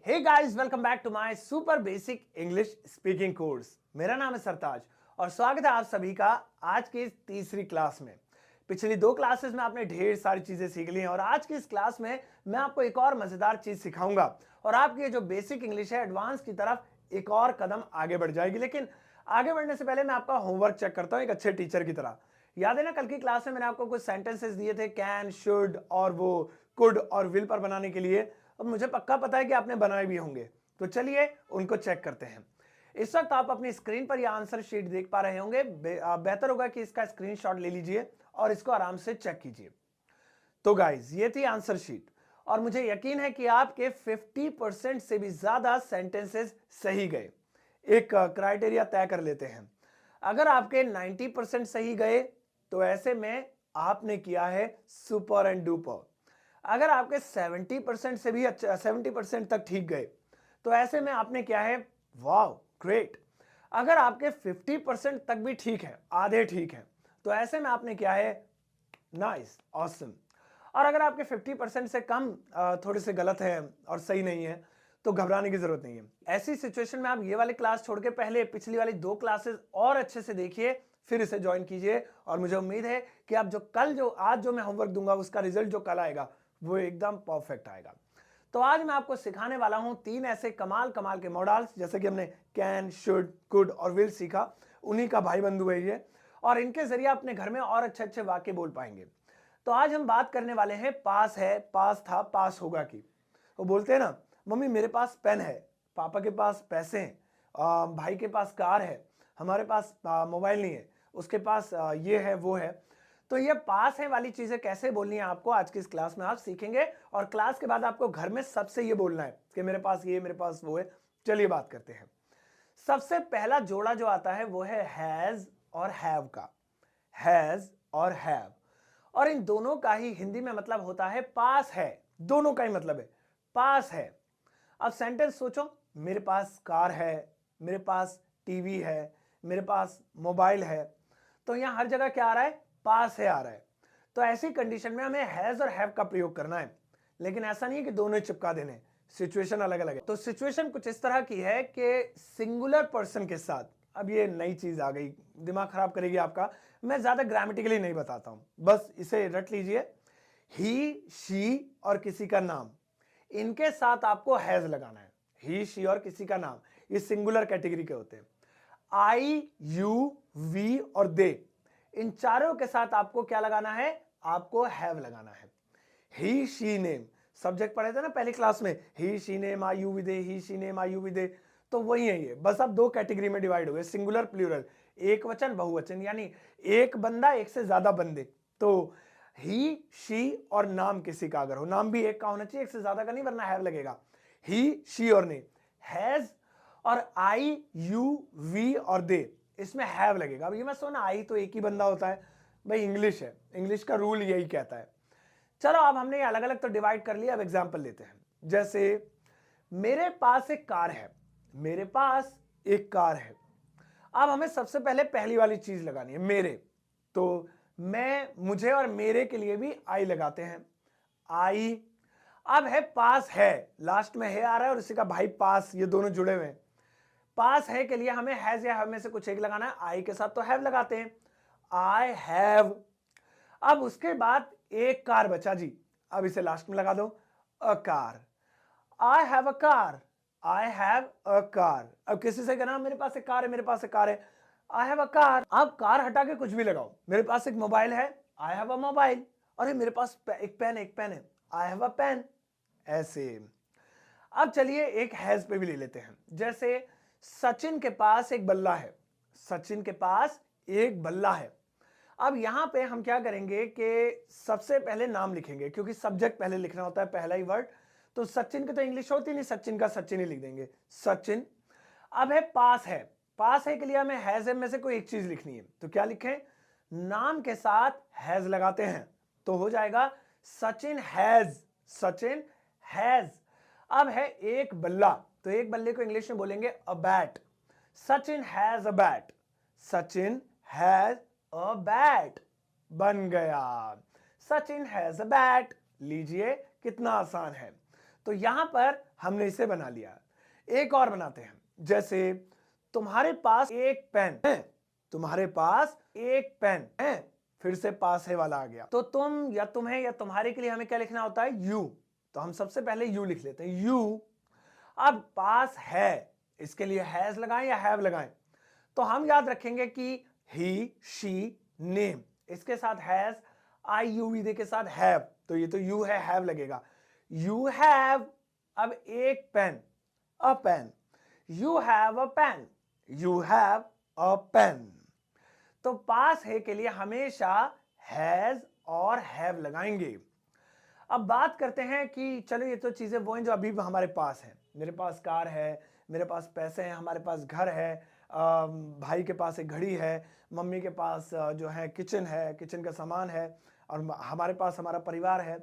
Hey guys, welcome back to my super basic English speaking course. मेरा नाम है सरताज और स्वागत है आप सभी का आज की इस तीसरी क्लास में। पिछली दो क्लासेस में आपने ढेर सारी चीजें सीख ली हैं और आज की इस क्लास में मैं आपको एक और मजेदार चीज सिखाऊंगा और आपकी ये जो बेसिक इंग्लिश है एडवांस की तरफ एक और कदम आगे बढ़ जाएगी। लेकिन आगे बढ़ने से पहले मैं आपका होमवर्क चेक करता हूं एक अच्छे टीचर की तरह। याद है ना, कल की क्लास में मैंने आपको कुछ सेंटेंसेस दिए थे कैन, शुड और वो कुड और विल पर बनाने के लिए। अब मुझे पक्का पता है कि आपने बनाए भी होंगे, तो चलिए उनको चेक करते हैं। इस वक्त आप अपनी स्क्रीन पर यह आंसर शीट देख पा रहे होंगे। बेहतर होगा कि इसका स्क्रीनशॉट ले लीजिए और इसको आराम से चेक कीजिए। तो गाइज, ये थी आंसर शीट और मुझे यकीन है कि आपके 50% से भी ज्यादा सेंटेंसेस सही गए। एक क्राइटेरिया तय कर लेते हैं। अगर आपके 90% सही गए तो ऐसे में आपने किया है सुपर एंड डुपर। अगर आपके 70% से भी अच्छा 70% तक ठीक गए तो ऐसे में आपने किया है वाव ग्रेट। अगर आपके 50% तक भी ठीक है, आधे ठीक है, तो ऐसे में आपने किया है नाइस ऑसम। और अगर आपके 50% से कम थोड़े से गलत है और सही नहीं है तो घबराने की जरूरत नहीं है। ऐसी सिचुएशन में आप ये वाली क्लास छोड़ के पहले पिछली वाली दो क्लासेस और अच्छे से देखिए, फिर इसे ज्वाइन कीजिए और मुझे उम्मीद है कि आप आज जो मैं होमवर्क दूंगा उसका रिजल्ट जो कल आएगा वो एकदम परफेक्ट आएगा। तो आज मैं आपको सिखाने वाला हूं तीन ऐसे कमाल कमाल के मॉडल्स, जैसे कि हमने कैन, शुड, कुड और विल सीखा, उन्हीं का भाई बंधु है ये, और इनके जरिए अपने घर में और अच्छे अच्छे वाक्य बोल पाएंगे। तो आज हम बात करने वाले हैं पास है, पास था, पास होगा की। वो बोलते हैं ना, मम्मी मेरे पास पेन है, पापा के पास पैसे हैं, भाई के पास कार है, हमारे पास मोबाइल नहीं है, उसके पास ये है वो है। तो ये पास है वाली चीजें कैसे बोलनी है आपको आज की इस क्लास में आप सीखेंगे और क्लास के बाद आपको घर में सबसे ये बोलना है कि मेरे पास ये, मेरे पास वो है। चलिए बात करते हैं। सबसे पहला जोड़ा जो आता है वो है हैज और हैव का। हैज और हैव, और इन दोनों का ही हिंदी में मतलब होता है पास है। दोनों का ही मतलब है पास है। अब सेंटेंस सोचो, मेरे पास कार है, मेरे पास टीवी है, मेरे पास मोबाइल है, तो यहां हर जगह क्या आ रहा है? पास है आ रहा है। तो ऐसी कंडीशन में हमें हैज और हैव का प्रयोग करना है, लेकिन ऐसा नहीं है कि दोनों चिपका देने, सिचुएशन अलग अलग है। तो सिचुएशन कुछ इस तरह की है कि सिंगुलर पर्सन के साथ, अब ये नई चीज आ गई, दिमाग खराब करेगी आपका, मैं ज्यादा ग्रामेटिकली नहीं बताता हूं, बस इसे रट लीजिए। ही, शी और किसी का नाम, इनके साथ आपको हैज लगाना है। ही, शी और किसी का नाम, ये सिंगुलर कैटेगरी के होते हैं। आई, यू, वी और दे, इन चारों के साथ आपको क्या लगाना है? आपको हैव लगाना है। ही, शी, नेम, सब्जेक्ट पढ़े थे ना पहली क्लास में, he, she, name, I, you, we they, he, she, name, I, you, we they, तो वही है ये। बस अब दो कैटेगरी में डिवाइड हो गए, सिंगुलर प्लूरल, एक वचन बहुवचन, यानी एक बंदा एक से ज्यादा बंदे। तो ही, शी और नाम किसी का अगर हो, नाम भी एक का होना चाहिए, एक से ज्यादा का नहीं, वरना हैव लगेगा। ही, शी और नेम, हैज और आई, यू, वी और दे, इसमें हैव लगेगा। अब ये मत सोना आई तो एक ही बंदा होता है, भाई इंग्लिश है, इंग्लिश का रूल यही कहता है। चलो अब हमने ये अलग अलग तो डिवाइड कर लिया, अब एग्जांपल लेते हैं। जैसे मेरे पास एक कार है, मेरे पास एक कार है। अब हमें सबसे पहले पहली वाली चीज लगानी है, मेरे। तो मैं, मुझे और मेरे के लिए भी आई लगाते हैं, आई। अब है पास है, लास्ट में है आ रहा है और इसी का भाई पास, ये दोनों जुड़े हुए हैं। पास है के लिए हमें हैज या हैव में से कुछ एक लगाना है, आई के साथ तो हैव लगाते हैं, आई हैव। अब उसके बाद एक कार बचा जी, अब इसे लास्ट में लगा दो, a car. I have a car, I have a car. अब किसी से कहना मेरे पास एक कार है, मेरे पास एक कार है, आई हैव अ कार। अब कार हटा के कुछ भी लगाओ, मेरे पास एक मोबाइल है, आई हैव अ मोबाइल। अरे मेरे पास एक पेन है, एक पेन है, आई हैव अ पेन। ऐसे। अब चलिए एक हैज पे भी ले लेते हैं। जैसे सचिन के पास एक बल्ला है, सचिन के पास एक बल्ला है। अब यहां पे हम क्या करेंगे कि सबसे पहले नाम लिखेंगे, क्योंकि सब्जेक्ट पहले लिखना होता है, पहला ही वर्ड। तो सचिन की तो इंग्लिश होती नहीं, सचिन का सचिन ही लिख देंगे, सचिन। अब है पास है, पास है के लिए हमें हैज में से कोई एक चीज लिखनी है, तो क्या लिखें? नाम के साथ हैज लगाते हैं, तो हो जाएगा सचिन हैज, सचिन हैज। अब है एक बल्ला, तो एक बल्ले को इंग्लिश में बोलेंगे अ bat, Sachin has a bat, Sachin has a bat. बन गया, सचिन हैज अ बैट। लीजिए कितना आसान है। तो यहां पर हमने इसे बना लिया। एक और बनाते हैं, जैसे तुम्हारे पास एक पेन है, तुम्हारे पास एक पेन है, फिर से पास है वाला आ गया। तो तुम या तुम्हें या तुम्हारे के लिए हमें क्या लिखना होता है? यू। तो हम सबसे पहले यू लिख लेते हैं, यू। अब पास है, इसके लिए हैज लगाएं या हैव लगाएं? तो हम याद रखेंगे कि ही, शी, नेम, इसके साथ हैज, आई यू वी दे के साथ हैव, तो ये तो यू है, हैव लगेगा। यू हैव अब एक pen, a pen, you have a pen, you have a pen. तो पास है के लिए हमेशा हैज और हैव लगाएंगे। अब बात करते हैं कि चलो ये तो चीजें वो हैं जो अभी हमारे पास हैं। मेरे पास कार है, मेरे पास पैसे हैं, हमारे पास घर है, भाई के पास एक घड़ी है, मम्मी के पास जो है किचन है, किचन का सामान है, और हमारे पास हमारा परिवार है।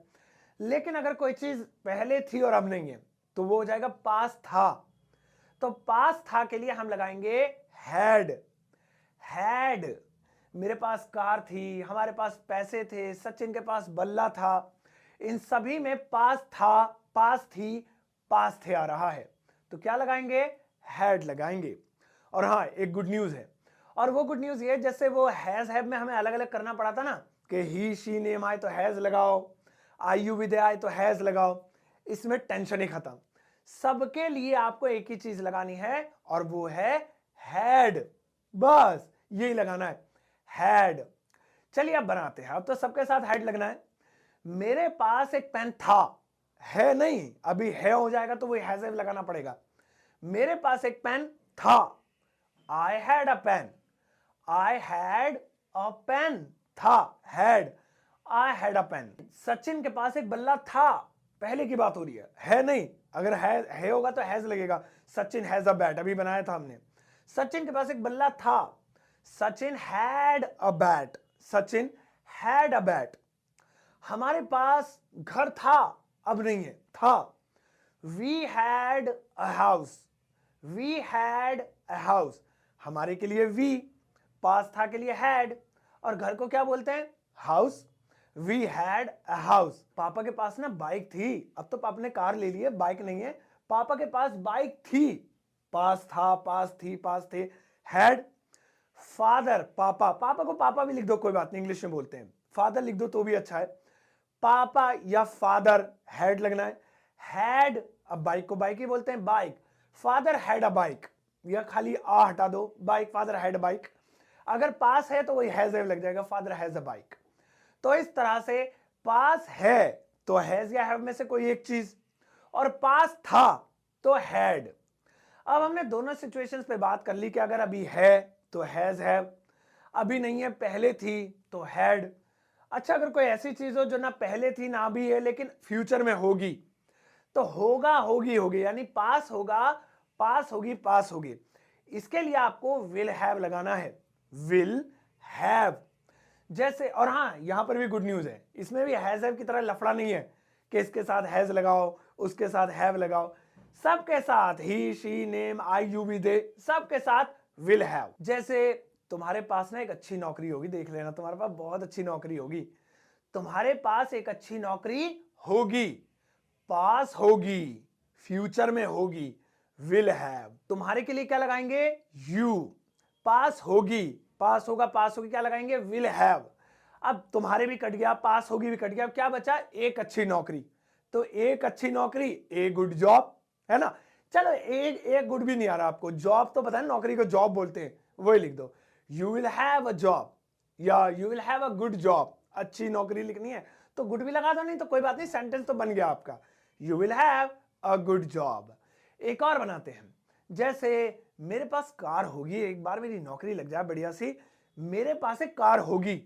लेकिन अगर कोई चीज पहले थी और अब नहीं है तो वो हो जाएगा पास था। तो पास था के लिए हम लगाएंगे हैड। हैड, मेरे पास कार थी, हमारे पास पैसे थे, सचिन के पास बल्ला था, इन सभी में पास था, पास थी, पास थे आ रहा है, तो क्या लगाएंगे? हैड लगाएंगे। और हाँ, एक गुड न्यूज है, और वो गुड न्यूज ये, जैसे वो हैज हैव में हमें अलग अलग करना पड़ा था ना, कि ही, शी, नेम आए तो हैज लगाओ, आई यू विद आए तो हैज लगाओ, इसमें टेंशन ही खत्म। सबके लिए आपको एक ही चीज लगानी है, और वो है हैड। बस यही लगाना है, हैड। चलिए अब बनाते हैं। अब तो सबके साथ हैड लगना है। मेरे पास एक पेन था, है नहीं, अभी है हो जाएगा तो वो हैज हैव लगाना पड़ेगा। मेरे पास एक पेन था, I had a pen, I had a pen, था, had, I had a pen. Sachin के पास एक बल्ला था, पहले की बात हो रही है नहीं, अगर है होगा तो हैज लगेगा। सचिन हैज अ बैट, अभी बनाया था हमने। सचिन के पास एक बल्ला था, Sachin had a bat, Sachin had a bat. हमारे पास घर था, अब नहीं है, था। We had a house, we had a house, हमारे के लिए वी, पास था के लिए हैड, और घर को क्या बोलते हैं? House. We had a house. पापा के पास ना बाइक थी, अब तो पापा ने कार ले ली है, बाइक नहीं है। पापा के पास बाइक थी, पास था, पास थी, पास थे, हैड। फादर, पापा, पापा को पापा भी लिख दो, कोई बात नहीं, इंग्लिश में बोलते हैं, फादर लिख दो तो भी अच्छा है। पापा या फादर, हैड लगना है। हैड, अब बाइक को बाइक ही बोलते हैं, bike. Father had a bike, या खाली आ हटा दो, bike, father had a bike. अगर पास है तो वही हैज हैव लग जाएगा, फादर हैज अ बाइक। तो इस तरह से पास है तो हैज या हैव में से कोई एक चीज, और पास था तो हैड। अब हमने दोनों सिचुएशंस पे बात कर ली कि अगर अभी है तो हैज हैव, अभी नहीं है पहले थी तो हैड। अच्छा, अगर कोई ऐसी चीज हो जो ना पहले थी ना भी है लेकिन फ्यूचर में होगी, तो होगा, होगी, होगी, यानी पास होगा, पास होगी, पास होगी, इसके लिए आपको विल हैव लगाना है, विल हैव। जैसे, और हाँ, यहां पर भी गुड न्यूज है, इसमें भी हैज हैव की तरह लफड़ा नहीं है कि इसके साथ हैज लगाओ, उसके साथ हैव लगाओ। सबके साथ he, she, name, I you we they, सबके साथ विल हैव। जैसे तुम्हारे पास ना एक अच्छी नौकरी होगी, देख लेना, तुम्हारे पास बहुत अच्छी नौकरी होगी, तुम्हारे पास एक अच्छी नौकरी होगी, पास होगी, फ्यूचर में होगी, विल हैव। तुम्हारे के लिए क्या लगाएंगे? यू। पास होगी, पास होगा, पास होगी, क्या लगाएंगे? Will have. अब तुम्हारे भी कट गया, पास होगी भी कट गया, अब क्या बचा? एक अच्छी नौकरी। तो एक अच्छी नौकरी, ए गुड जॉब, है ना। चलो एक गुड भी नहीं आ रहा आपको, जॉब तो पता है, नौकरी को जॉब बोलते हैं, वही लिख दो, you will have a job, या you will have a good job. अच्छी नौकरी लिखनी है तो गुड भी लगा दो, नहीं तो कोई बात नहीं, सेंटेंस तो बन गया आपका, you will have a good job. एक और बनाते हैं, जैसे मेरे पास कार होगी, एक बार मेरी नौकरी लग जाए बढ़िया सी, मेरे पास एक कार होगी,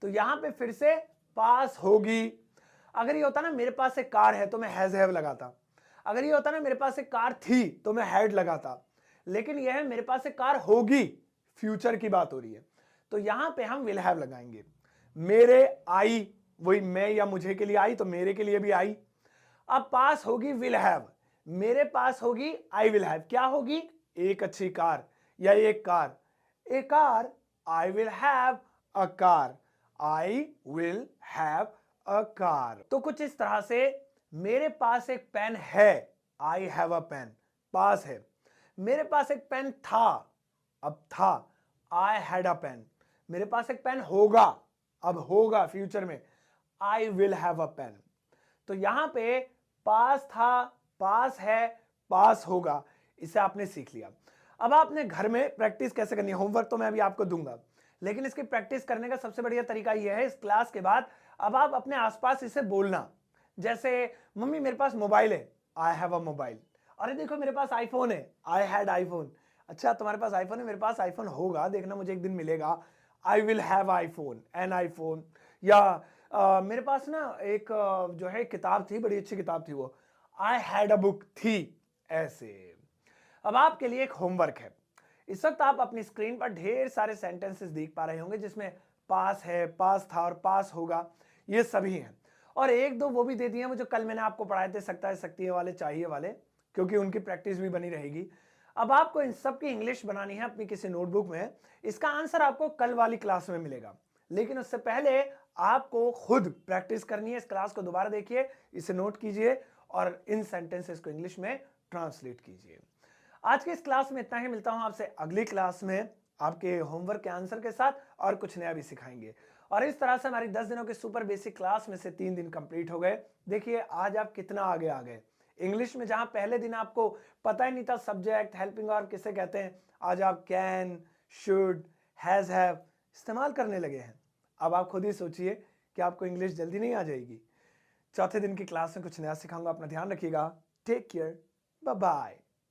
तो यहां पे फिर से पास होगी। अगर ये होता ना मेरे पास एक कार है तो मैं हैज हैव लगाता, अगर ये होता ना मेरे पास एक कार थी तो मैं हैड लगाता, लेकिन यह है मेरे पास एक कार होगी, फ्यूचर की बात हो रही है, तो यहां पे हम विल हैव लगाएंगे। मेरे आई, वही मैं या मुझे के लिए आई, तो मेरे के लिए भी आई। अब पास होगी विल हैव, मेरे पास होगी आई विल हैव, क्या होगी? एक अच्छी कार या एक car, A car, I will have a car, I will have a car. तो कुछ इस तरह से मेरे पास एक पेन है, आई हैव अ पेन, पास है। मेरे पास एक पेन था, अब था, आई हैड अ पेन। मेरे पास एक पेन होगा, अब होगा फ्यूचर में, I will have a pen. तो यहां पे पास था, पास है, पास होगा, इसे आपने सीख लिया। अब आपने घर में प्रैक्टिस कैसे करनी है, होमवर्क तो मैं अभी आपको दूंगा, लेकिन इसकी प्रैक्टिस करने का सबसे बढ़िया तरीका यह है, इस क्लास के बाद अब आप अपने आसपास इसे बोलना। जैसे मम्मी मेरे पास मोबाइल है, आई हैव अ मोबाइल। अरे देखो मेरे पास आईफोन है, आई हैड आईफोन। अच्छा तुम्हारे पास आईफोन है, मेरे पास आईफोन होगा, देखना मुझे एक दिन मिलेगा, आई will have iPhone, an iPhone. या मेरे पास ना एक जो है किताब थी, बड़ी अच्छी किताब थी वो, आई हैड अ बुक थी, ऐसे। अब आपके लिए एक होमवर्क है। इस वक्त आप अपनी स्क्रीन पर ढेर सारे सेंटेंसेस देख पा रहे होंगे जिसमें पास है, पास था और पास होगा, ये सभी हैं। और एक दो वो भी दे दिए हैं वो जो कल मैंने आपको पढ़ाए थे, सकता है, सकती है वाले, चाहिए वाले, क्योंकि उनकी प्रैक्टिस भी बनी रहेगी। अब आपको इन सब की इंग्लिश बनानी है अपनी किसी नोटबुक में। इसका आंसर आपको कल वाली क्लास में मिलेगा, लेकिन उससे पहले आपको खुद प्रैक्टिस करनी है। इस क्लास को दोबारा देखिए, इसे नोट कीजिए और इन सेंटेंसेस को इंग्लिश में ट्रांसलेट कीजिए। आज के इस क्लास में इतना ही, मिलता हूं आपसे अगली क्लास में आपके होमवर्क के आंसर के साथ, और कुछ नया भी सिखाएंगे। और इस तरह से हमारी 10 दिनों की सुपर बेसिक क्लास में से 3 दिन कंप्लीट हो गए। देखिए आज आप कितना आगे आ गए इंग्लिश में। जहां पहले दिन आपको पता ही नहीं था सब्जेक्ट, हेल्पिंग वर्ब किसे कहते हैं, आज आप कैन, शुड, हैज, हैव इस्तेमाल करने लगे हैं। अब आप खुद ही सोचिए कि आपको इंग्लिश जल्दी नहीं आ जाएगी। चौथे दिन की क्लास में कुछ नया सिखाऊंगा, अपना ध्यान रखिएगा। Take care, bye bye.